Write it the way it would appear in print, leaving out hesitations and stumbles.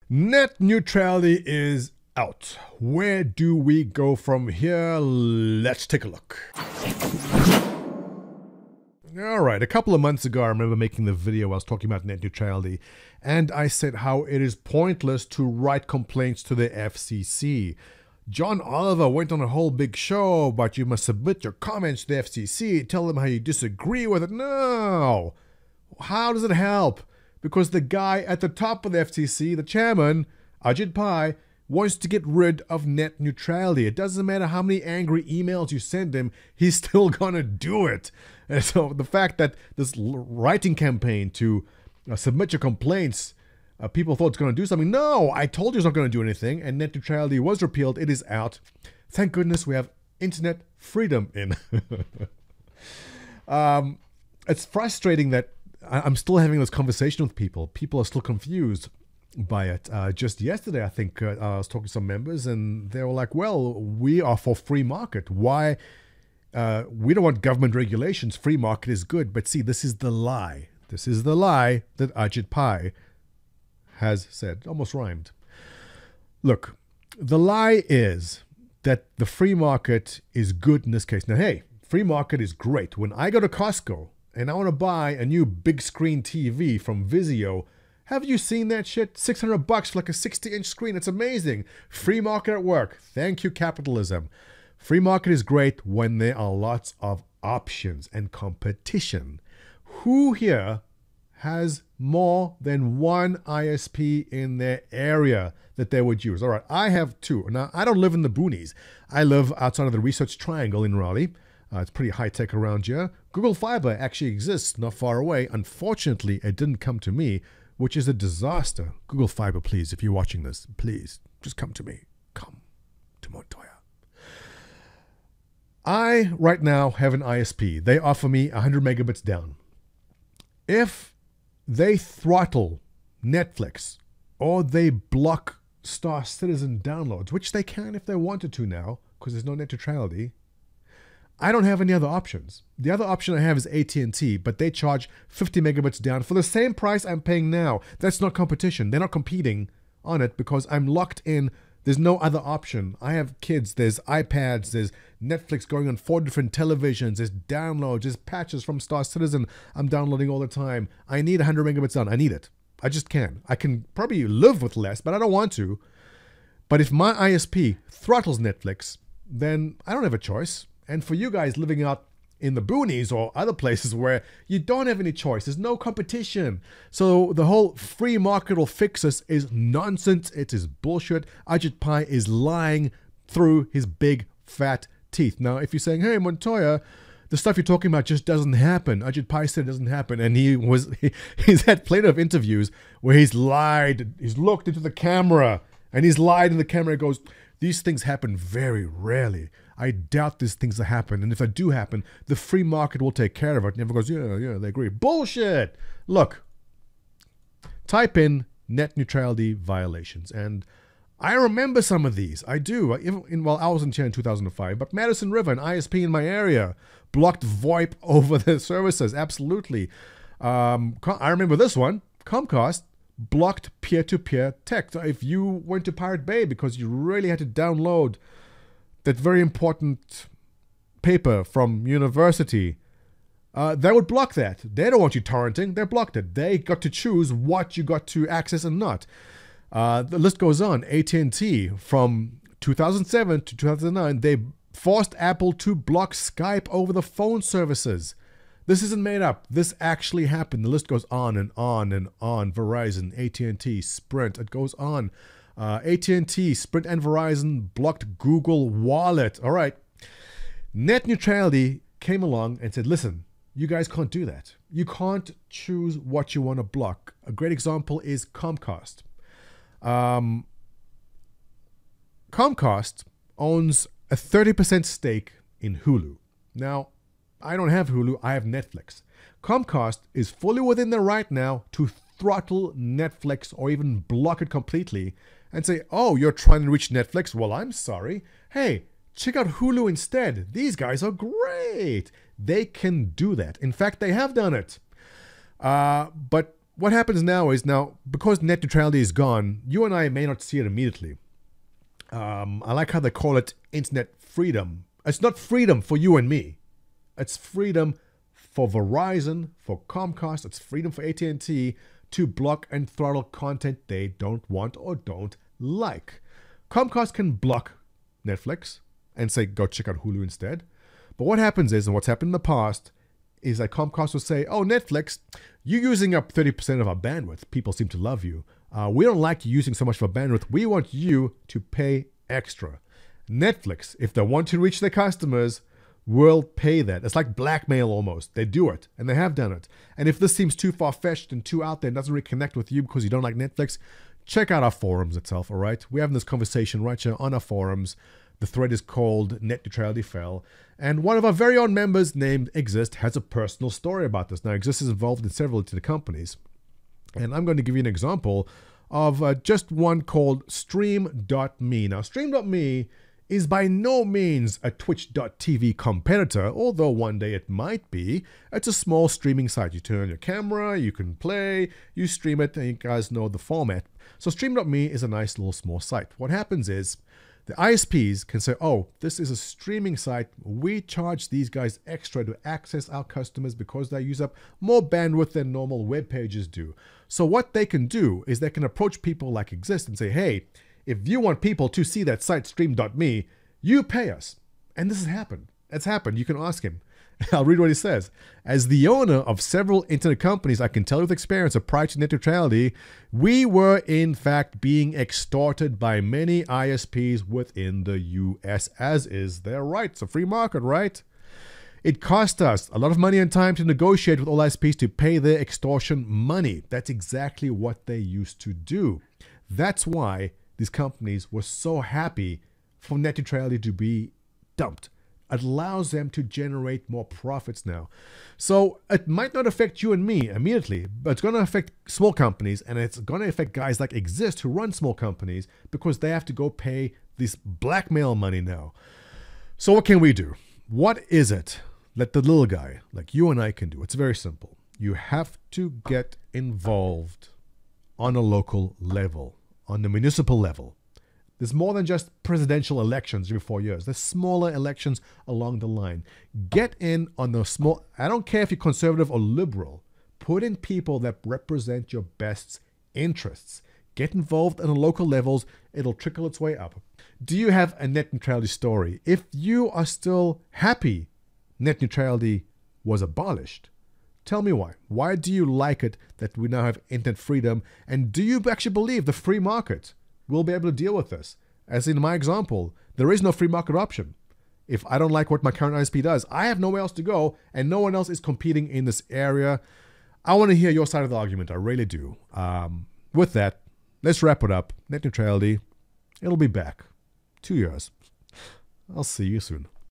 Net neutrality is out. Where do we go from here? Let's take a look. Alright, a couple of months ago I remember making the video I was talking about net neutrality, and I said how it is pointless to write complaints to the FCC. John Oliver went on a whole big show, but you must submit your comments to the FCC, tell them how you disagree with it. No! How does it help? Because the guy at the top of the FCC, the chairman, Ajit Pai, wants to get rid of net neutrality. It doesn't matter how many angry emails you send him, he's still gonna do it. And so the fact that this writing campaign to submit your complaints, people thought it's going to do something. No, I told you it's not going to do anything, and net neutrality was repealed. It is out. Thank goodness we have internet freedom in. It's frustrating that I'm still having this conversation with people. People are still confused by it. Just yesterday, I think I was talking to some members, and they were like, well, we are for free market. Why? We don't want government regulations. Free market is good. But see, this is the lie. This is the lie that Ajit Pai has said. Almost rhymed. Look, the lie is that the free market is good in this case. Now, hey, free market is great. When I go to Costco and I want to buy a new big screen TV from Vizio, have you seen that shit? $600 for like a 60-inch screen. It's amazing. Free market at work. Thank you, capitalism. Free market is great when there are lots of options and competition. Who here has more than one ISP in their area that they would use? All right, I have two. Now, I don't live in the boonies. I live outside of the Research Triangle in Raleigh. It's pretty high-tech around here. Google Fiber actually exists not far away. Unfortunately, it didn't come to me, which is a disaster. Google Fiber, please, if you're watching this, please, just come to me. Come to Montoya. I, right now, have an ISP. They offer me 100 megabits down. If they throttle Netflix or they block Star Citizen downloads, which they can if they wanted to now, because there's no net neutrality, I don't have any other options. The other option I have is AT&T, but they charge 50 megabits down for the same price I'm paying now. That's not competition. They're not competing on it because I'm locked in. There's no other option. I have kids, there's iPads, there's Netflix going on 4 different televisions, there's downloads, there's patches from Star Citizen I'm downloading all the time. I need 100 megabits down. I need it. I just can. I can probably live with less, but I don't want to. But if my ISP throttles Netflix, then I don't have a choice. And for you guys living out in the boonies or other places where you don't have any choice, there's no competition. So the whole free market will fix us is nonsense. It is bullshit. Ajit Pai is lying through his big fat teeth. Now, if you're saying, hey, Montoya, the stuff you're talking about just doesn't happen. Ajit Pai said it doesn't happen. And he's had plenty of interviews where he's lied. He's looked into the camera and he's lied in the camera. He goes, these things happen very rarely. I doubt these things will happen. And if they do happen, the free market will take care of it. And everyone goes, yeah, they agree. Bullshit! Look, type in net neutrality violations. And I remember some of these. I do. Well, I wasn't here in 2005. But Madison River, an ISP in my area, blocked VoIP over their services. Absolutely. I remember this one. Comcast blocked peer-to-peer text. So if you went to Pirate Bay because you really had to download that very important paper from university, they would block that. They don't want you torrenting. They blocked it. They got to choose what you got to access and not. The list goes on. AT&T, from 2007 to 2009, they forced Apple to block Skype over the phone services. This isn't made up. This actually happened. The list goes on and on and on. Verizon, AT&T, Sprint, it goes on. AT&T, Sprint, and Verizon blocked Google Wallet. All right. Net neutrality came along and said, listen, you guys can't do that. You can't choose what you want to block. A great example is Comcast. Comcast owns a 30% stake in Hulu. Now, I don't have Hulu. I have Netflix. Comcast is fully within their right now to throttle Netflix or even block it completely and say, oh, you're trying to reach Netflix? Well, I'm sorry. Hey, check out Hulu instead. These guys are great. They can do that. In fact, they have done it. But what happens now is because net neutrality is gone, you and I may not see it immediately. I like how they call it internet freedom. It's not freedom for you and me. It's freedom for Verizon, for Comcast. It's freedom for AT&T to block and throttle content they don't want or don't like. Comcast can block Netflix and say, go check out Hulu instead. But what happens is, and what's happened in the past, is that Comcast will say, oh, Netflix, you're using up 30% of our bandwidth. People seem to love you. We don't like you using so much of our bandwidth. We want you to pay extra. Netflix, if they want to reach their customers, will pay that. It's like blackmail almost. They do it, and they have done it. And if this seems too far-fetched and too out there and doesn't really connect with you because you don't like Netflix, check out our forums itself, all right? We're having this conversation right here on our forums. The thread is called Net Neutrality Fell. And one of our very own members named Exist has a personal story about this. Now, Exist is involved in several internet companies. And I'm going to give you an example of just one called Stream.me. Now, Stream.me is by no means a Twitch.tv competitor, although one day it might be. It's a small streaming site. You turn on your camera, you can play, you stream it, and you guys know the format. So Stream.me is a nice little small site. What happens is, the ISPs can say, oh, this is a streaming site. We charge these guys extra to access our customers because they use up more bandwidth than normal web pages do. So what they can do is they can approach people like Exist and say, hey, if you want people to see that site, stream.me, you pay us. And this has happened. It's happened. You can ask him. I'll read what he says. As the owner of several internet companies, I can tell you with experience that prior to net neutrality, we were in fact being extorted by many ISPs within the US, as is their right. It's a free market, right? It cost us a lot of money and time to negotiate with all ISPs to pay their extortion money. That's exactly what they used to do. That's why these companies were so happy for net neutrality to be dumped. It allows them to generate more profits now. So it might not affect you and me immediately, but it's going to affect small companies, and it's going to affect guys like Exist who run small companies because they have to go pay this blackmail money now. So what can we do? What is it that the little guy like you and I can do? It's very simple. You have to get involved on a local level, on the municipal level. There's more than just presidential elections every 4 years. There's smaller elections along the line. Get in on the small, I don't care if you're conservative or liberal, put in people that represent your best interests. Get involved on the local levels. It'll trickle its way up. Do you have a net neutrality story? If you are still happy net neutrality was abolished, tell me why. Why do you like it that we now have internet freedom? And do you actually believe the free market will be able to deal with this? As in my example, there is no free market option. If I don't like what my current ISP does, I have nowhere else to go, and no one else is competing in this area. I want to hear your side of the argument. I really do. With that, let's wrap it up. Net neutrality, it'll be back. 2 years. I'll see you soon.